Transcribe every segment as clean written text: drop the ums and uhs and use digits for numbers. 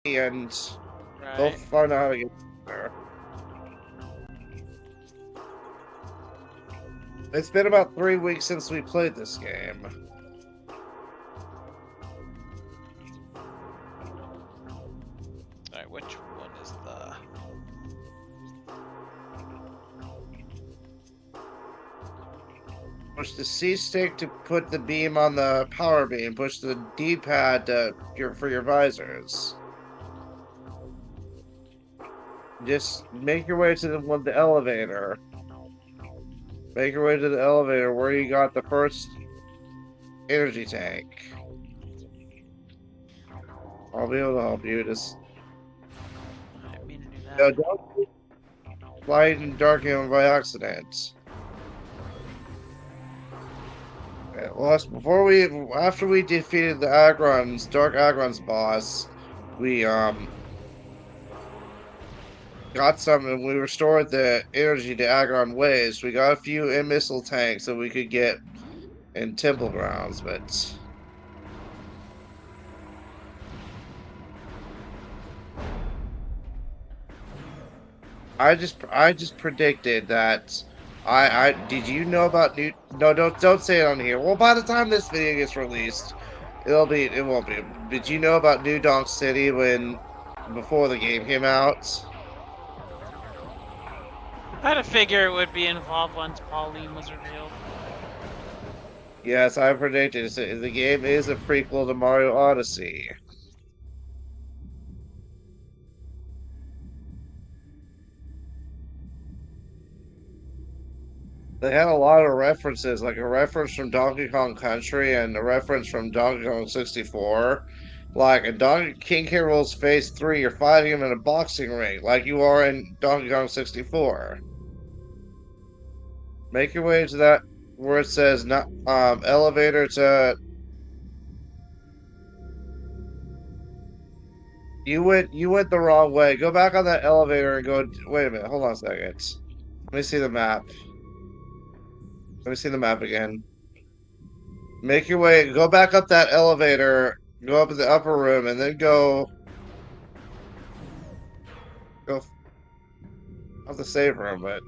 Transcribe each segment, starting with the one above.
and go Right. find out how to get there. It's been about 3 weeks since we played this game. Alright, which one is the... Push the C stick to put the beam on the power beam. Push the D pad for your visors. Just make your way to the elevator. Make your way to the elevator where you got the first energy tank. I'll be able to help you. Just I didn't mean to do that. don't light and dark him by accident. Well, after we defeated the Dark Agron's boss, we got some and we restored the energy to Agron ways. We got a few missile tanks that we could get in temple grounds, but I just predicted that I did you know about new no don't say it on here. Well, by the time this video gets released, it won't be. Did you know about New Donk City before the game came out? I had to figure it would be involved once Pauline was revealed. Yes, I predicted the game is a prequel to Mario Odyssey. They had a lot of references, like a reference from Donkey Kong Country and a reference from Donkey Kong 64. Like in Donkey King K. Rool's Phase 3, you're fighting him in a boxing ring, like you are in Donkey Kong 64. Make your way to that where it says not elevator to you went the wrong way. Go back on that elevator and go wait a minute, hold on a second. Let me see the map. Let me see the map again. Make your way, go back up that elevator, go up in the upper room, and then go of the save room, but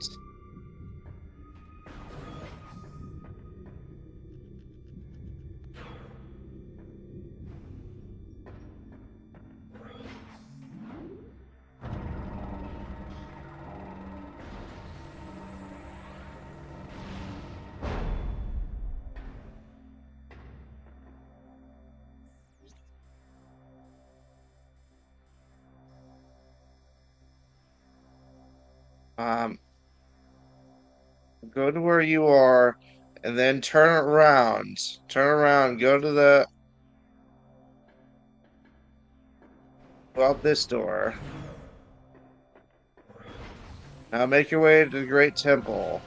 um, go to where you are, and then turn around. Turn around. Go out this door. Now make your way to the Great Temple.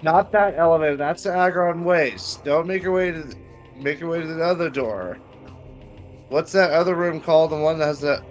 Not that elevator. That's the Agron Waste. Don't make your way to the other door. What's that other room called? The one that has the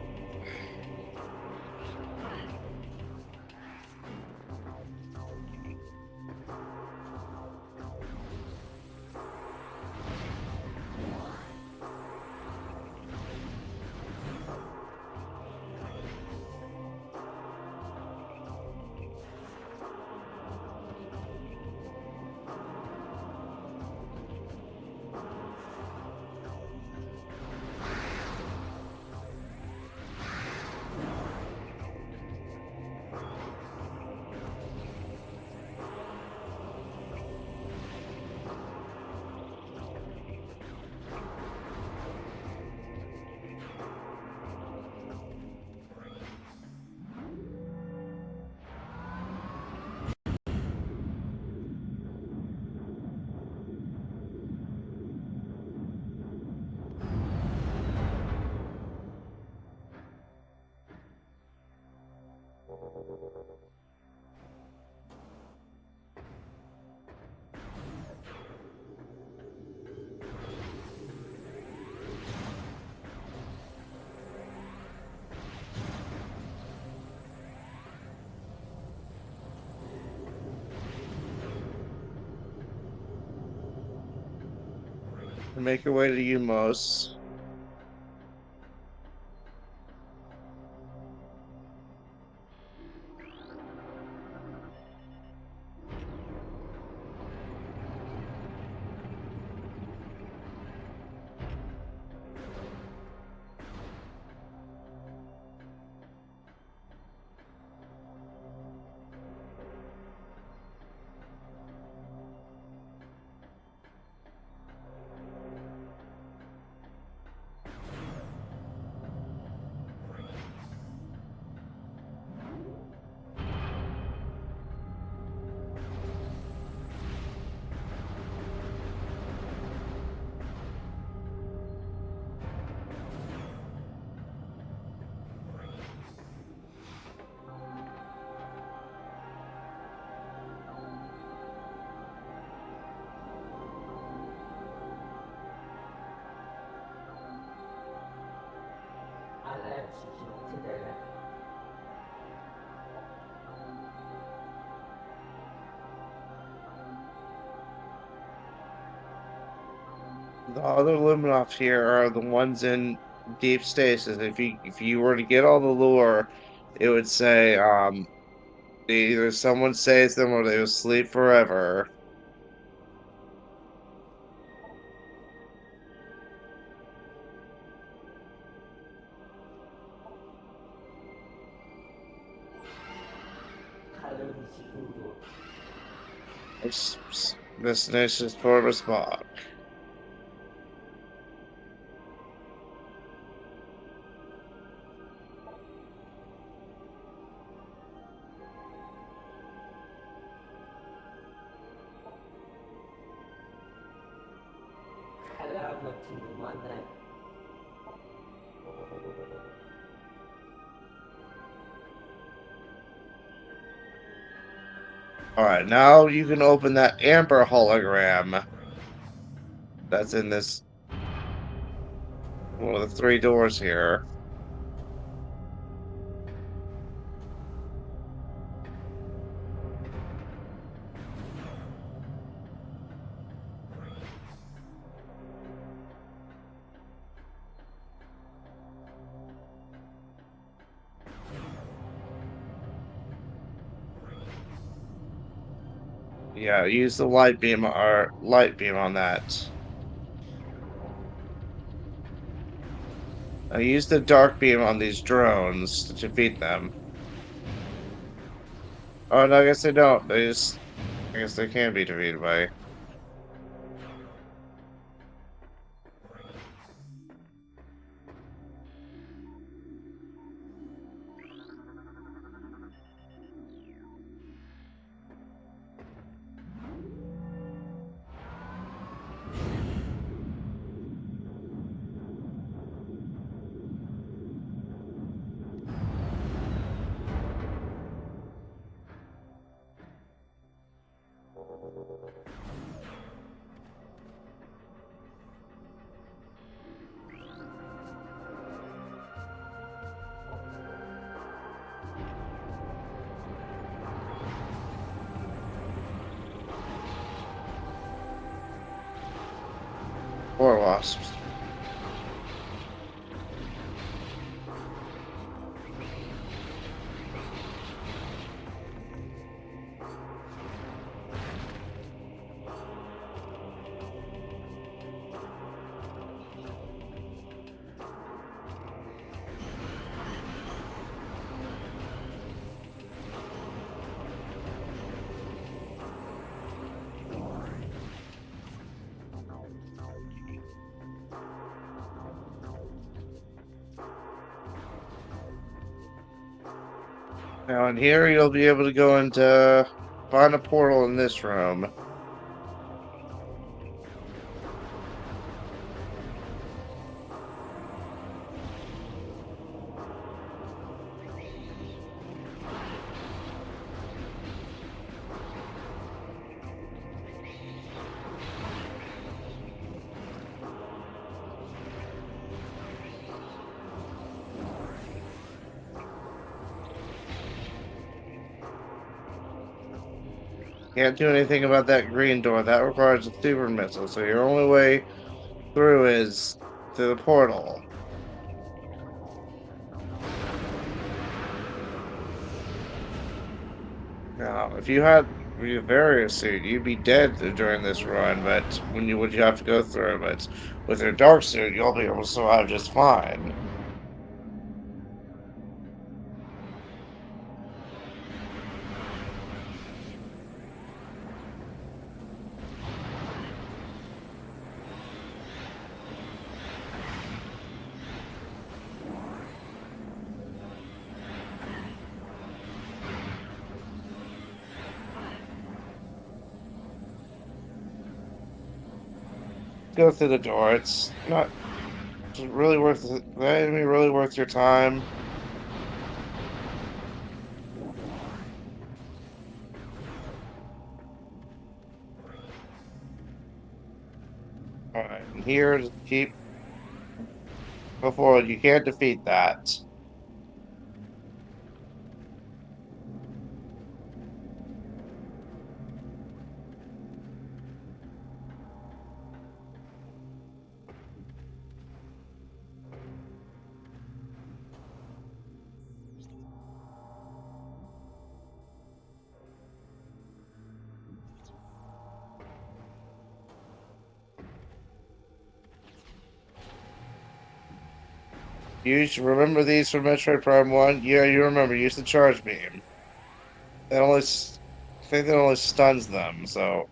Make your way to U-Mos. The other Luminoffs here are the ones in deep stasis. If you were to get all the lore, it would say either someone saves them or they will sleep forever. Destination is Torvus Bog. Alright, now you can open that amber hologram that's in this one of the three doors here. Yeah, use the light beam on that. I use the dark beam on these drones to defeat them. Oh no, I guess they don't. I guess they can be defeated by. Or wasps. Now in here you'll be able to go into find a portal in this room. Can't do anything about that green door. That requires a super missile. So your only way through is through the portal. Now, if you had your various suit, you'd be dead during this run, but when you would you have to go through, but with your dark suit, you'll be able to survive just fine. Go through the door. It's not really worth that enemy really worth your time. All right, and here just keep go forward. You can't defeat that. Remember these from Metroid Prime 1? Yeah, you remember. Use the charge beam. That I think that only stuns them, so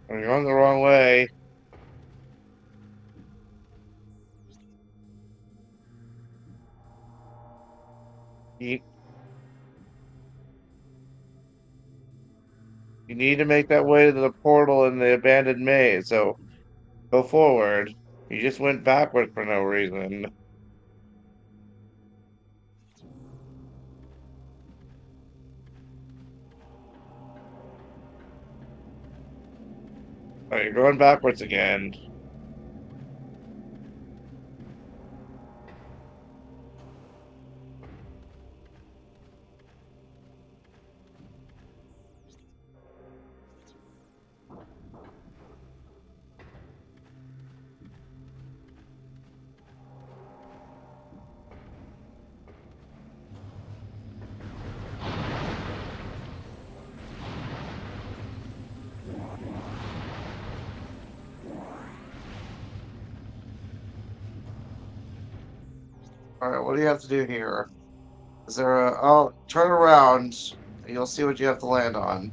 when you're on the wrong way, you, you need to make that way to the portal in the abandoned maze, so go forward. You just went backward for no reason. All right, you're going backwards again. All right, what do you have to do here? Is there a... Oh, turn around. And you'll see what you have to land on.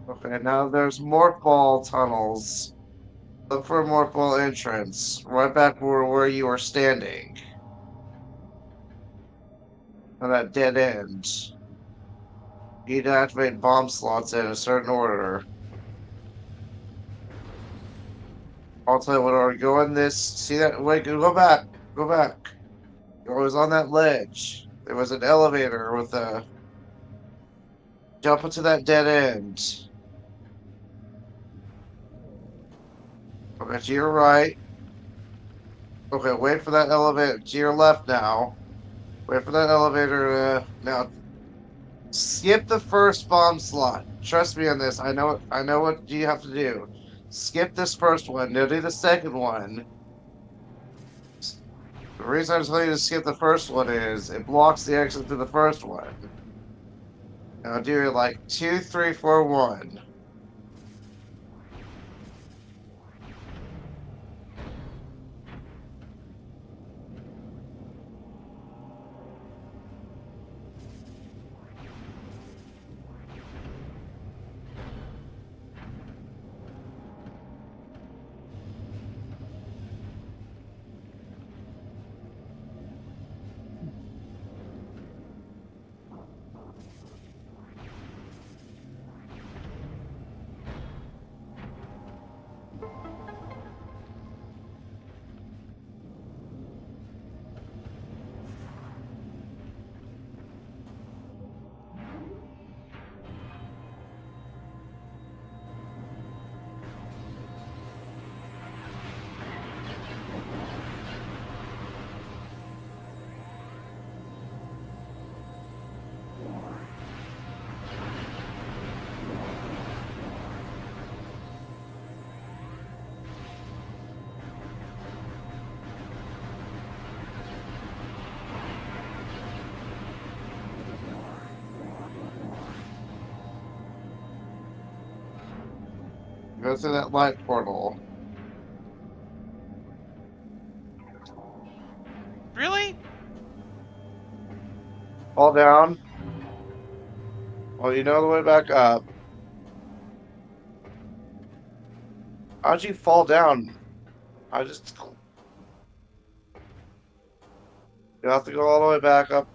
Okay, now there's morph ball tunnels. Look for a morph ball entrance. Right back where you were standing. On that dead end. You need to activate bomb slots in a certain order. I'll tell you what order. Go in this. See that? Wait, go back. Go back. It was on that ledge. There was an elevator with a jump into that dead end. Okay, to your right. Okay, wait for that elevator. To your left now. Wait for that elevator to now skip the first bomb slot. Trust me on this. I know what you have to do. Skip this first one. Now do the second one. The reason I'm telling you to skip the first one is it blocks the exit to the first one. Now do it like 2, 3, 4, 1. Go through that light portal. Really? Fall down. Oh, you know the way back up. How'd you fall down? I just you have to go all the way back up.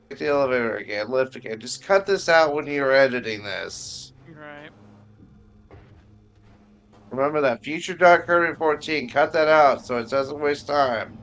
Get the elevator again. Lift again. Just cut this out when you're editing this. Right. Remember that future Dark Kirby 14. Cut that out so it doesn't waste time.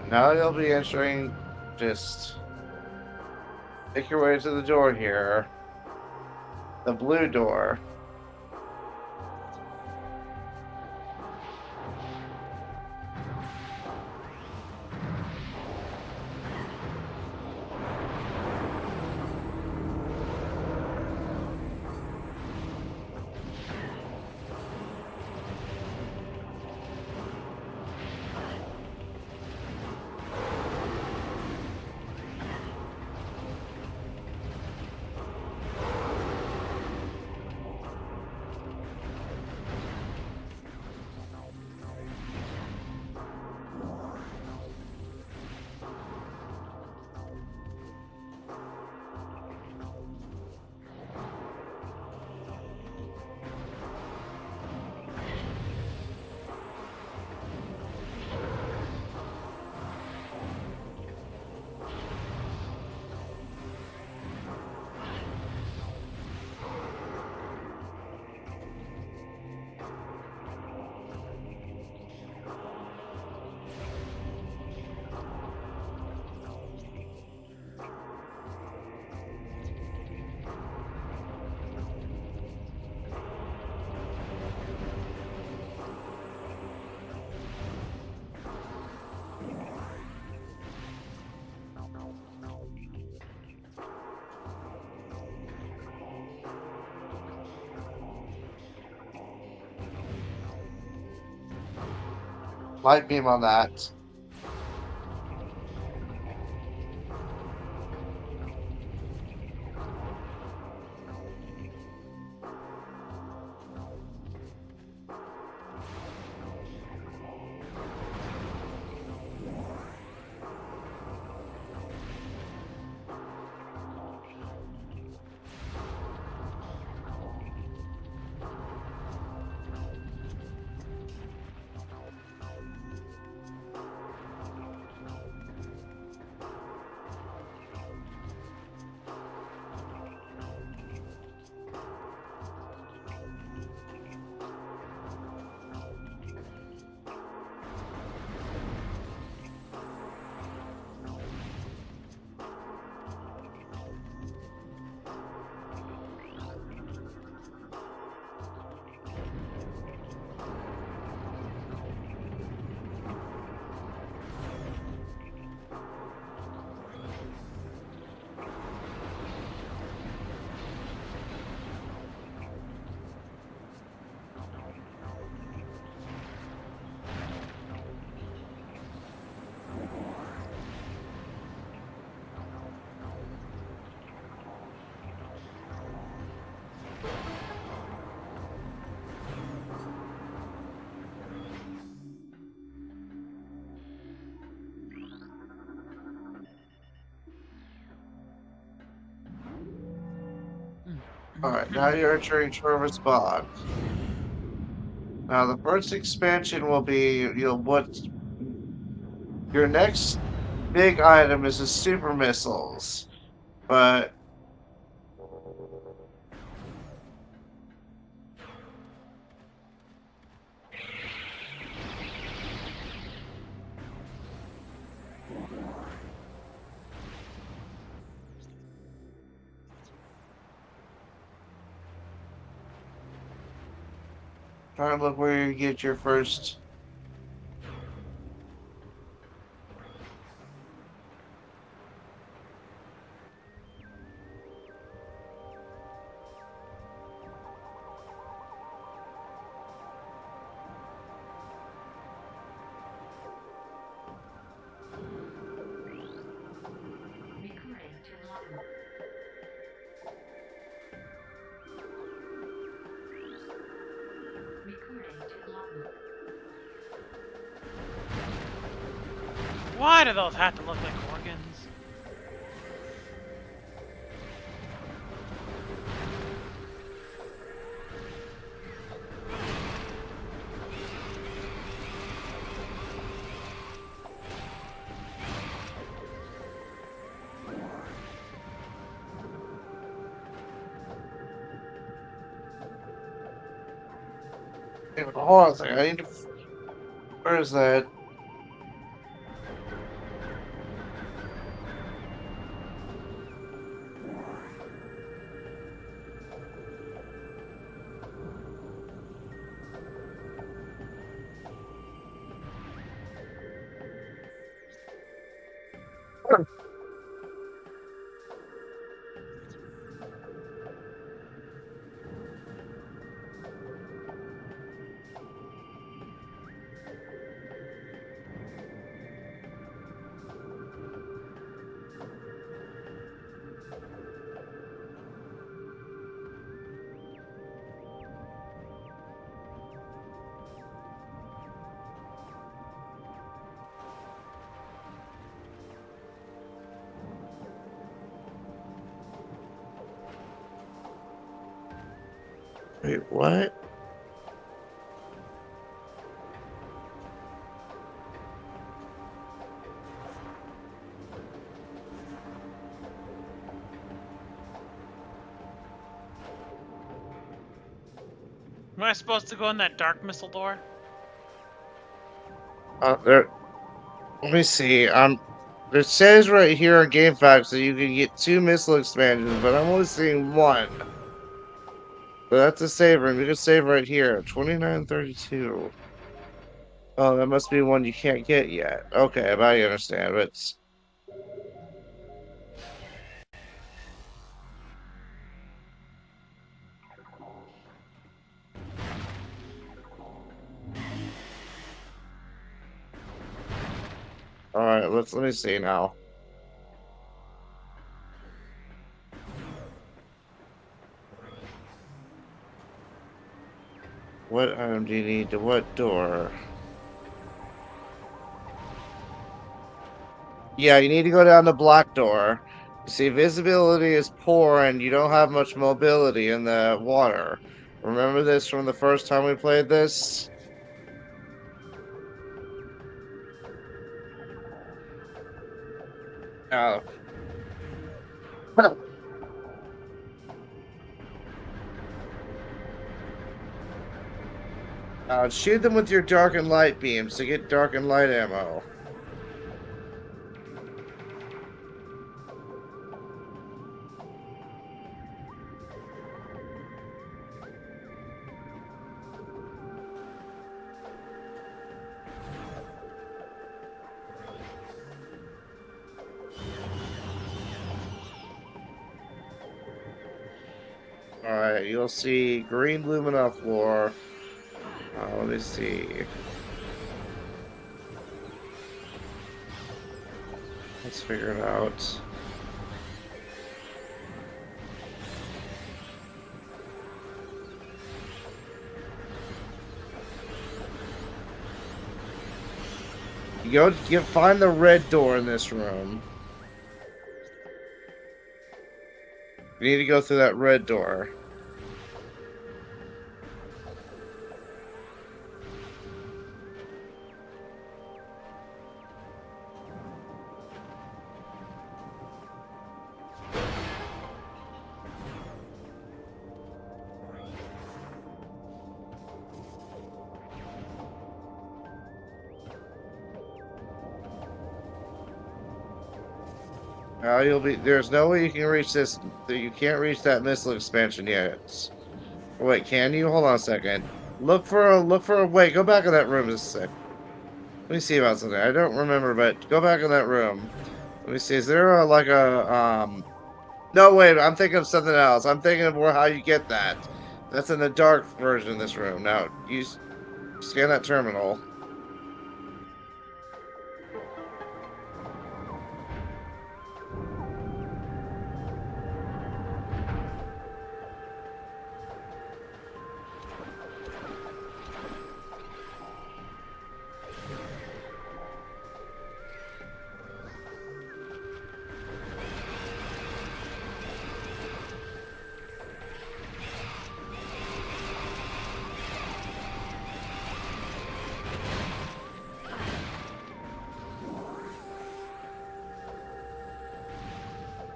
Now you'll be entering. Just make your way to the door here. The blue door. Light beam on that. All right, now you're entering Torvus Bog. Now the first expansion will be what your next big item is the super missiles, but try to look where you get your first. Why do those have to look like organs? Hold on a second. I need to. Where is that? Wait, what? Am I supposed to go in that dark missile door? There. Let me see. It says right here on GameFAQs that you can get 2 missile expansions, but I'm only seeing 1. But that's a save room. You can save right here. 2932. Oh, that must be one you can't get yet. Okay, I understand. But all right, let me see now. What item do you need to what door? Yeah, you need to go down the black door. You see, visibility is poor and you don't have much mobility in the water. Remember this from the first time we played this? Oh. Shoot them with your dark and light beams to get dark and light ammo. Alright, you'll see green lumina floor. Let me see. Let's figure it out. Find the red door in this room. You need to go through that red door. Now you'll be. There's no way you can reach this. You can't reach that missile expansion yet. Wait, can you? Hold on a second. Look for a. Wait, go back in that room just a sec. Let me see about something. I don't remember, but go back in that room. Let me see. Is there like a? No, wait. I'm thinking of something else. I'm thinking of how you get that. That's in the dark version of this room. Now, scan that terminal.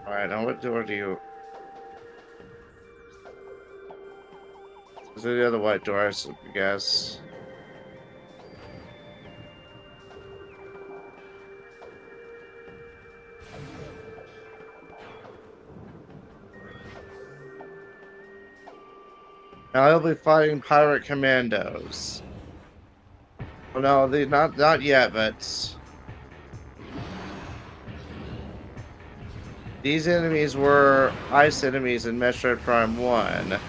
All right. Now, what door do you? Is it the other white door? I guess. Now he'll be fighting pirate commandos. Well, no, not yet, but these enemies were ice enemies in Metroid Prime 1.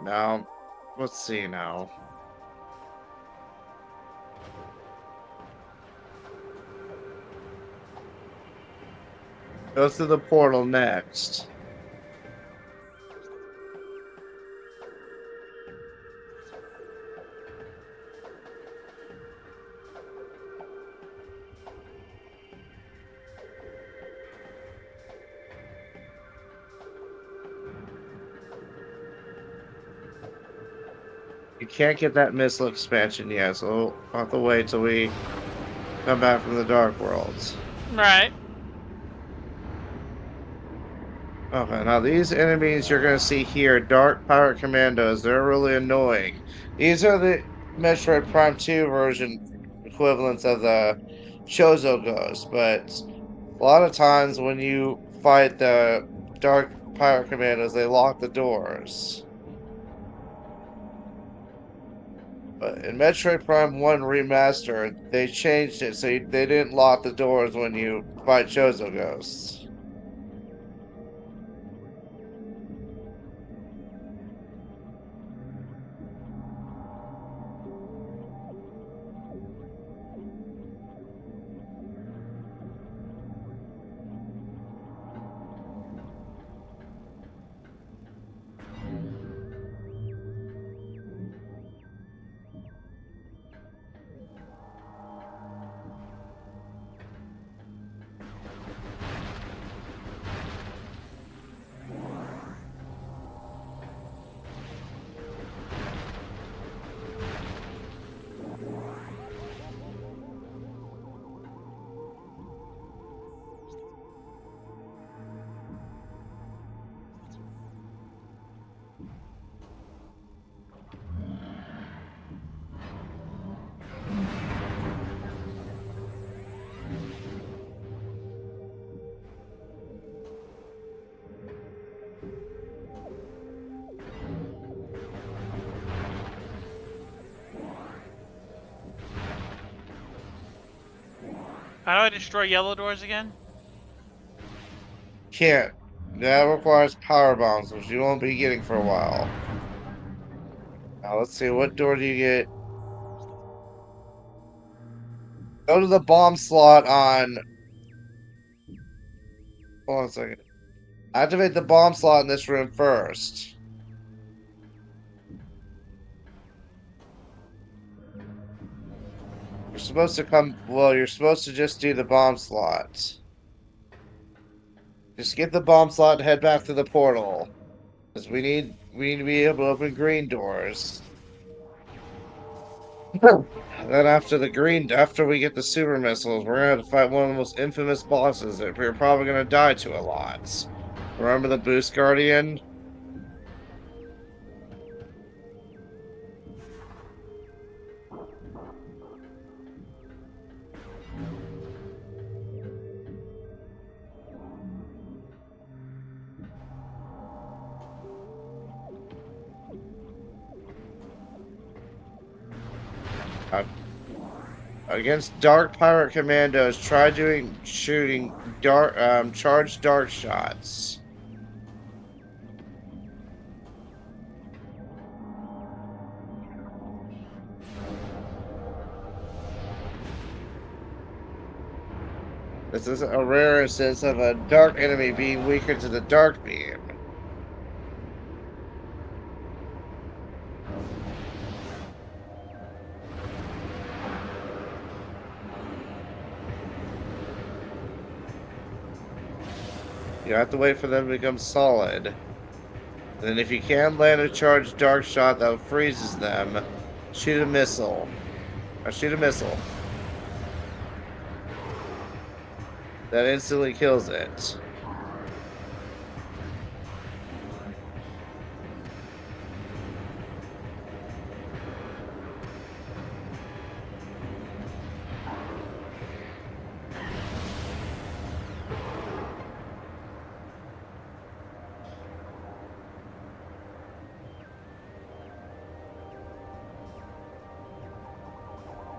Now, let's see now. Go through the portal next. You can't get that missile expansion yet, so we'll have to wait till we come back from the Dark Worlds. Right. Okay, now these enemies you're gonna see here, Dark Pirate Commandos, they're really annoying. These are the Metroid Prime 2 version equivalents of the Chozo Ghost, but a lot of times when you fight the Dark Pirate Commandos, they lock the doors. But in Metroid Prime 1 Remastered, they changed it so they didn't lock the doors when you fight Chozo Ghosts. How do I destroy yellow doors again? Can't. That requires power bombs, which you won't be getting for a while. Now let's see, what door do you get? Go to the bomb slot on. Hold on a second. Activate the bomb slot in this room first. You're supposed to come. Well, you're supposed to just do the bomb slot. Just get the bomb slot and head back to the portal. Because we need to be able to open green doors. Then after we get the super missiles, we're gonna have to fight one of the most infamous bosses that we're probably gonna die to a lot. Remember the Boost Guardian? Uh, Against Dark Pirate Commandos, try shooting charged dark shots. This is a rare instance of a dark enemy being weaker to the dark beam. You have to wait for them to become solid. And then if you can land a charged dark shot that freezes them, shoot a missile. Or shoot a missile. That instantly kills it.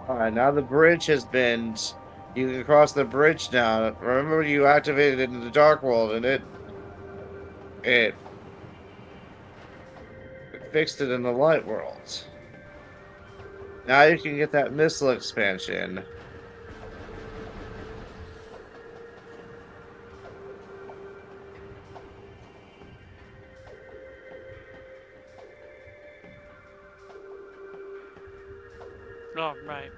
Alright, now the bridge has been. You can cross the bridge now. Remember you activated it in the Dark World and it fixed it in the Light World. Now you can get that missile expansion. Oh, right.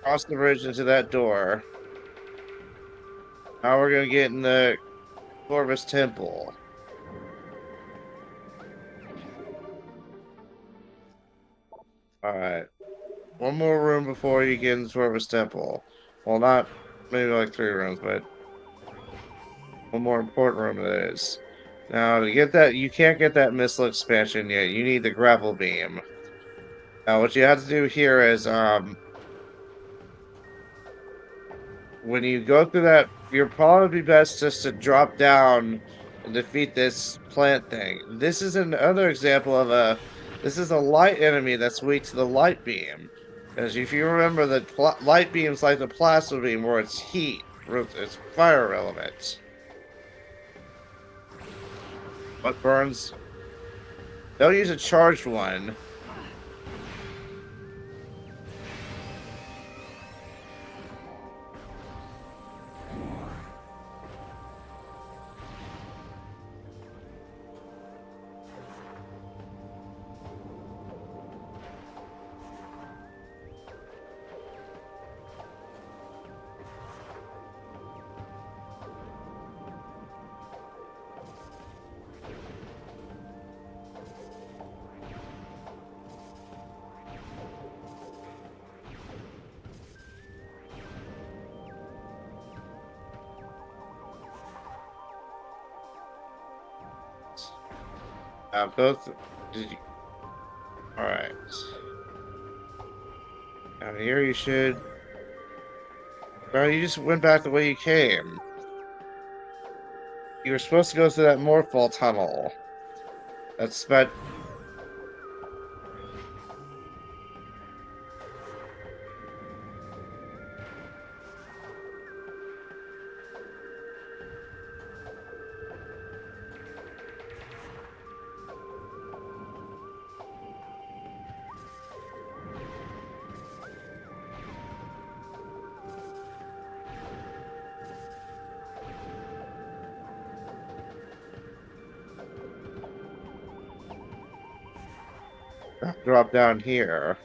Cross the bridge into that door. Now we're gonna get in the Torvus Temple. Alright. One more room before you get in the Torvus Temple. Well, not maybe like 3 rooms, but one more important room it is. Now, to get that, you can't get that missile expansion yet. You need the grapple beam. Now, what you have to do here is, when you go through that, you're probably best just to drop down and defeat this plant thing. This is another example of this is a light enemy that's weak to the light beam. Because if you remember, the light beam's like the plasma beam, where it's heat, it's fire element. What burns? Don't use a charged one. Both. Did you? All right. Now here you should. No, you just went back the way you came. You were supposed to go through that Morphball tunnel. That's about. drop down here.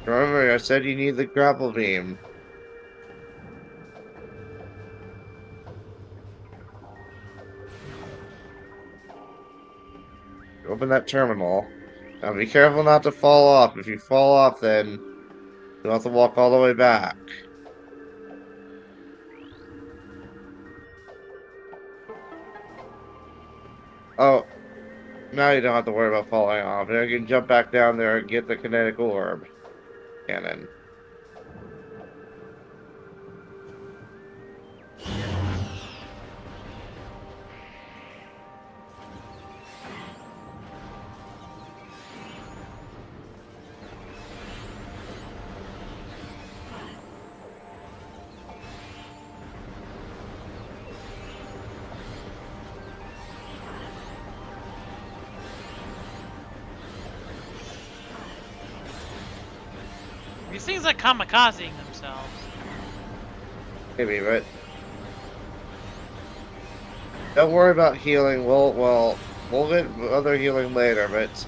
Remember, I said you need the grapple beam. Open that terminal. Now be careful not to fall off. If you fall off, then you'll have to walk all the way back. Oh, now you don't have to worry about falling off. Now you can jump back down there and get the kinetic orb cannon. These things are kamikazing themselves. Maybe, but don't worry about healing. We'll get other healing later, but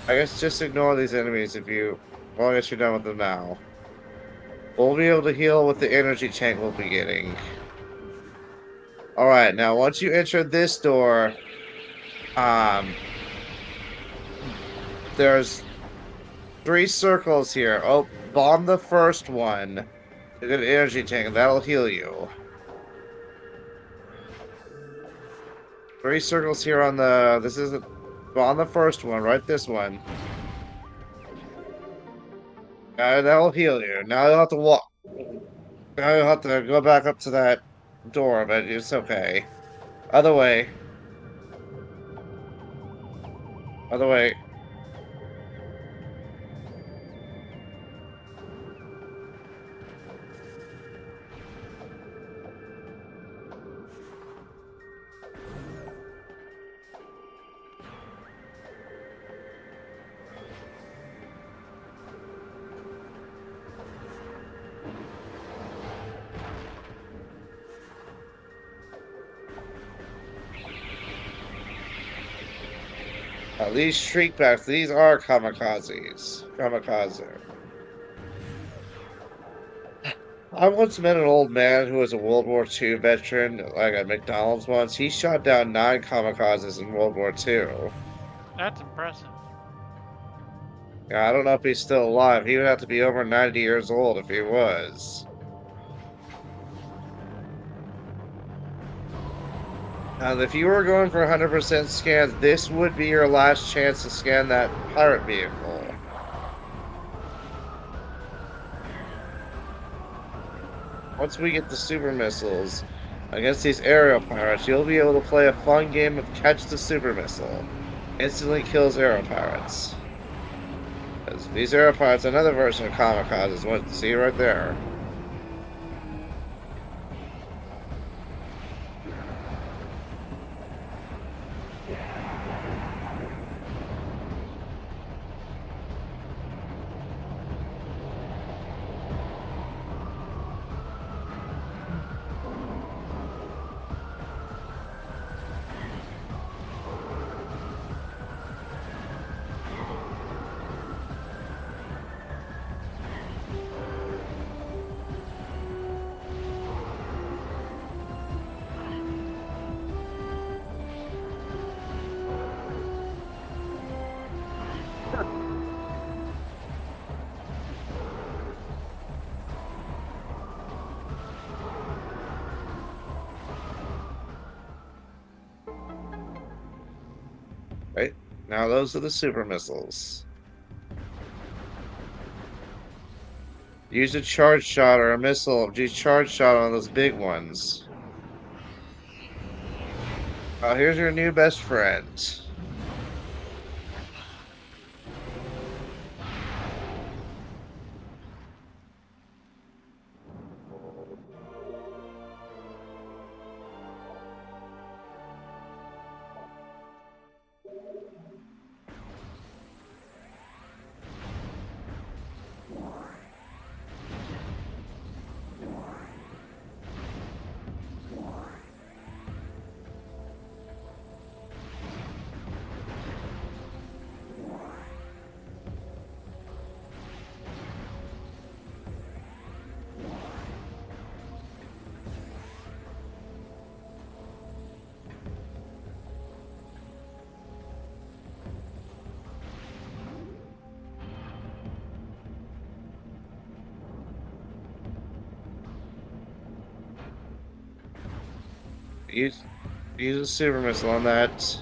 I guess just ignore these enemies if you. Well, I guess you're done with them now. We'll be able to heal with the energy tank we'll be getting. Alright, now once you enter this door, there's 3 circles here. Oh, bomb the first one. You get an energy tank, and that'll heal you. 3 circles here on the. This isn't. On the first one, right? This one. That'll heal you. Now you'll have to walk. Now you'll have to go back up to that door, but it's okay. Other way. Other way. These shriekbacks, these are kamikazes. Kamikaze. I once met an old man who was a World War II veteran, like at McDonald's once. He shot down 9 kamikazes in World War II. That's impressive. Yeah, I don't know if he's still alive. He would have to be over 90 years old if he was. And if you were going for 100% scans, this would be your last chance to scan that pirate vehicle. Once we get the super missiles against these aerial pirates, you'll be able to play a fun game of catch the super missile. Instantly kills aerial pirates. These aerial pirates, another version of kamikazes. What? See right there. Right? Now those are the super missiles. Use a charge shot or a missile. Use charge shot on those big ones. Here's your new best friend. Use use a super missile on that.